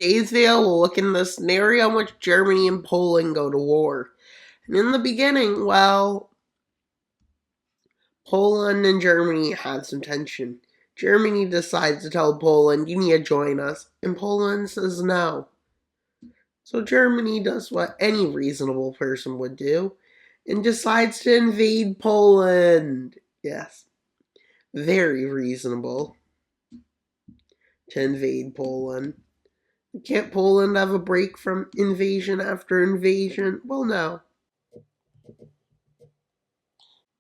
Today's video will look in the scenario in which Germany and Poland go to war. And in the beginning, well, Poland and Germany had some tension. Germany decides to tell Poland, you need to join us. And Poland says no. So Germany does what any reasonable person would do and decides to invade Poland. Yes, very reasonable to invade Poland. Can't Poland have a break from invasion after invasion? Well, no.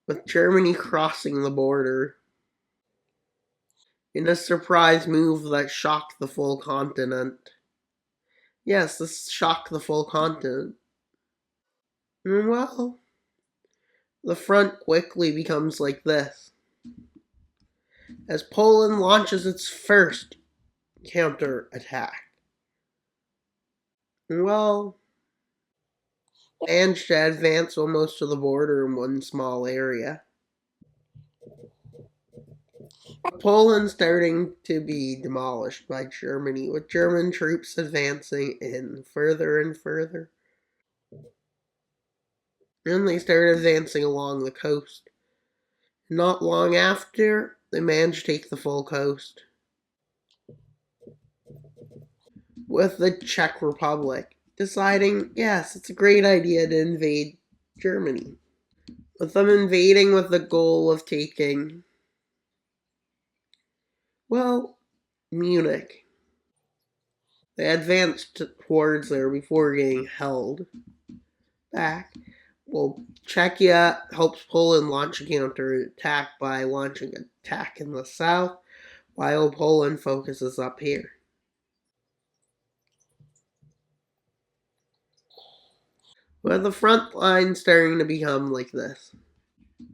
With Germany crossing the border in a surprise move that shocked the full continent. Yes, this shocked the full continent. Well, the front quickly becomes like this as Poland launches its first counter-attack. Well, managed to advance almost to the border in one small area. Poland starting to be demolished by Germany, with German troops advancing in further and further. And they started advancing along the coast. Not long after, they managed to take the full coast, with the Czech Republic deciding, yes, it's a great idea to invade Germany. With them invading with the goal of taking, well, Munich. They advanced towards there before getting held back. Well, Czechia helps Poland launch a counterattack by launching an attack in the south, while Poland focuses up here. With the front line starting to become like this.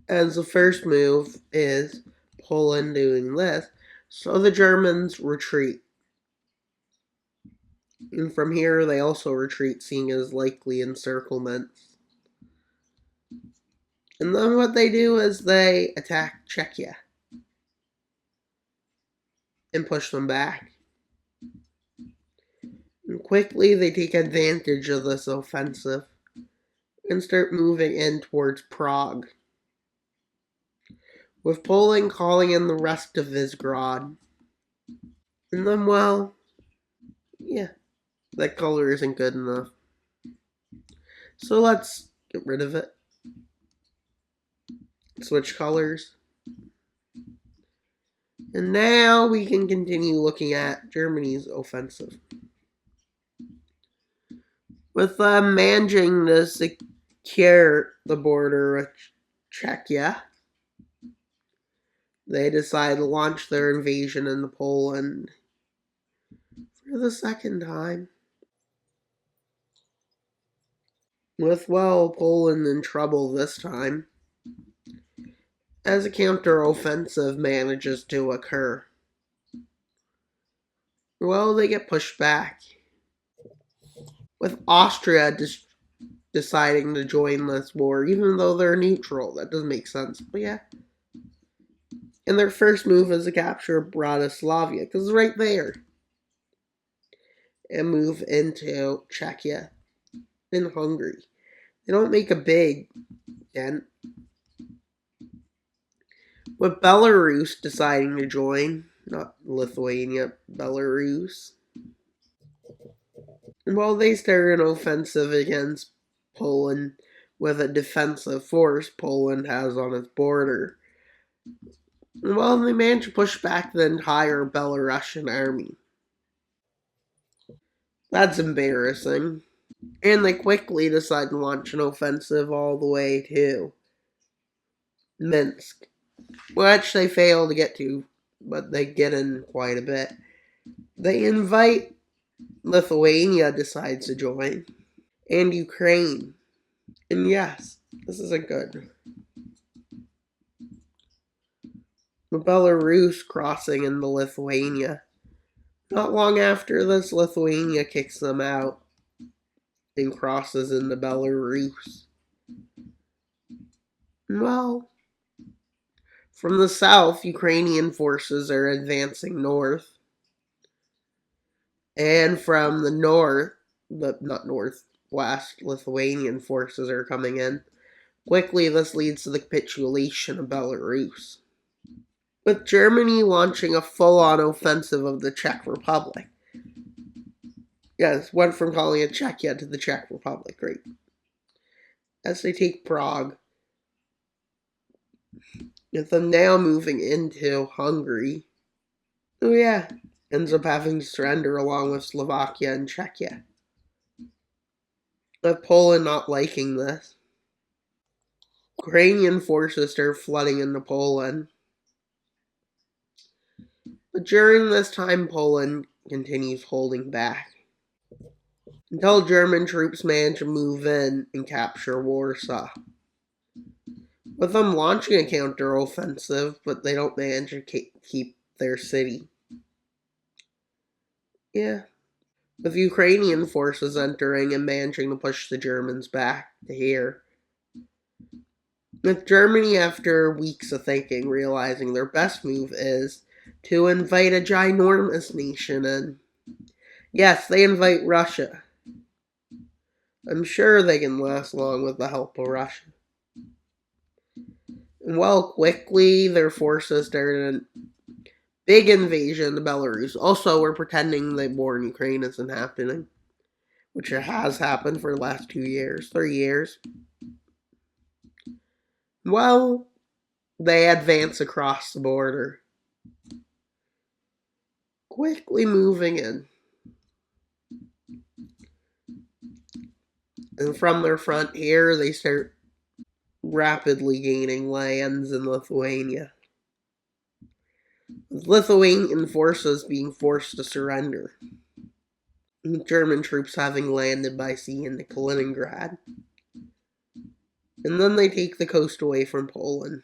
As the first move is Poland doing this, so the Germans retreat. And from here, they also retreat, seeing as likely encirclements. And then what they do is they attack Czechia and push them back. And quickly, they take advantage of this offensive and start moving in towards Prague, with Poland calling in the rest of Visegrad. And then, well, yeah, that color isn't good enough. So let's get rid of it. Switch colors. And now we can continue looking at Germany's offensive. With them managing to secure the border with Czechia, they decide to launch their invasion into Poland for the second time. With, well, Poland in trouble this time, as a counter-offensive manages to occur. Well, they get pushed back, with Austria deciding to join this war, even though they're neutral. That doesn't make sense, but yeah. And their first move is to capture Bratislava, because it's right there, and move into Czechia and Hungary. They don't make a big dent, with Belarus deciding to join, not Lithuania, Belarus. Well, they start an offensive against Poland with a defensive force Poland has on its border. Well, they manage to push back the entire Belarusian army. That's embarrassing. And they quickly decide to launch an offensive all the way to Minsk, which they fail to get to, but they get in quite a bit. They invite Lithuania decides to join, and Ukraine. And yes, this isn't good. Belarus crossing into Lithuania. Not long after this, Lithuania kicks them out and crosses into Belarus. Well, from the south, Ukrainian forces are advancing north. And from the north, but not northwest, Lithuanian forces are coming in. Quickly, this leads to the capitulation of Belarus, with Germany launching a full-on offensive of the Czech Republic. Yes, went from calling it Czechia to the Czech Republic, right? As they take Prague, with them now moving into Hungary. Oh yeah, ends up having to surrender along with Slovakia and Czechia. With Poland not liking this, Ukrainian forces start flooding into Poland. But during this time, Poland continues holding back until German troops manage to move in and capture Warsaw, with them launching a counteroffensive, but they don't manage to keep their city. Yeah. With Ukrainian forces entering and managing to push the Germans back to here. With Germany, after weeks of thinking, realizing their best move is to invite a ginormous nation in. Yes, they invite Russia. I'm sure they can last long with the help of Russia. And well, quickly, their forces started a big invasion of Belarus. Also, we're pretending the war in Ukraine isn't happening, which it has happened for the last 2 years, 3 years. Well, they advance across the border, quickly moving in. And from their front here, they start rapidly gaining lands in Lithuania, with Lithuanian forces being forced to surrender, and German troops having landed by sea in Kaliningrad. And then they take the coast away from Poland.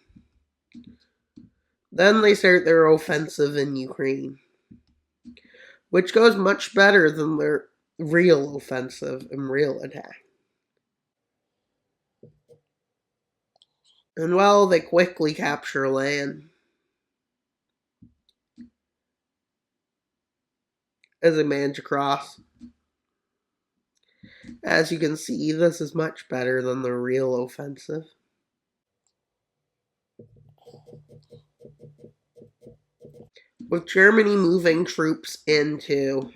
Then they start their offensive in Ukraine, which goes much better than their real offensive and real attack. And well, they quickly capture land as they manage to cross. As you can see, this is much better than the real offensive. With Germany moving troops into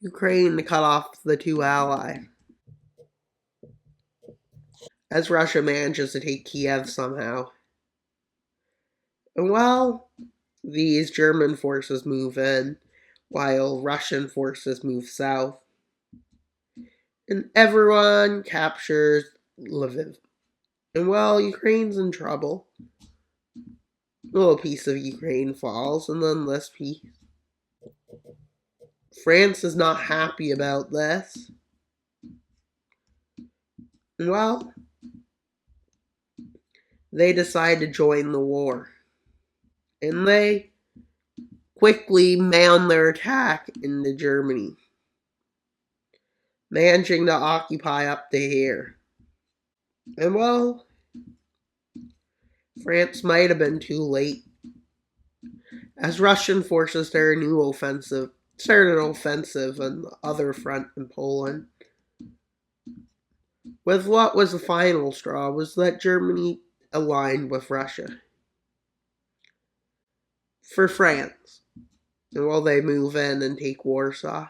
Ukraine to cut off the two allies, as Russia manages to take Kiev somehow. And well, these German forces move in, while Russian forces move south. And everyone captures Lviv. And well, Ukraine's in trouble. A little piece of Ukraine falls, and then this piece. France is not happy about this. And well, they decide to join the war. And they quickly mount their attack into Germany, managing to occupy up to here. And well, France might have been too late, as Russian forces started an offensive on the other front in Poland. With what was the final straw was that Germany aligned with Russia for France. And while they move in and take Warsaw,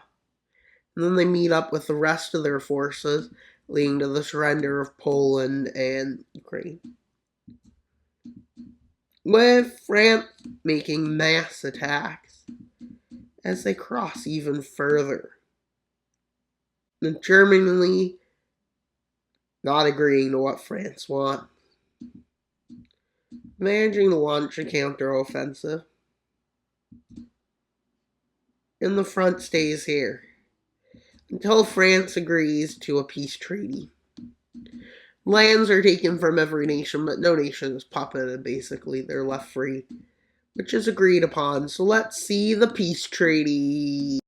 and then they meet up with the rest of their forces, leading to the surrender of Poland and Ukraine, with France making mass attacks as they cross even further. And Germany not agreeing to what France wants, managing to launch a counteroffensive. And the front stays here until France agrees to a peace treaty. Lands are taken from every nation, but no nation is puppeted, basically. They're left free, which is agreed upon. So let's see the peace treaty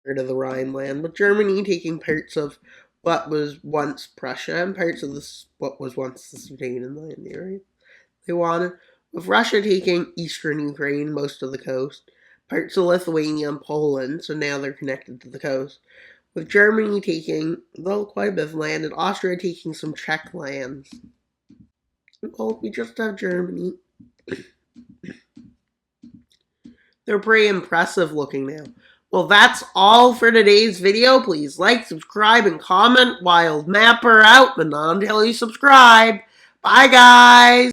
to the Rhineland, with Germany taking parts of what was once Prussia and parts of what was once the Sudetenland area they wanted, with Russia taking eastern Ukraine, most of the coast, parts of Lithuania and Poland, so now they're connected to the coast, with Germany taking, though quite a bit of land, and Austria taking some Czech lands. Well, we just have Germany. They're pretty impressive looking now. Well, that's all for today's video. Please like, subscribe, and comment. Wild Mapper out, but not until you subscribe. Bye, guys!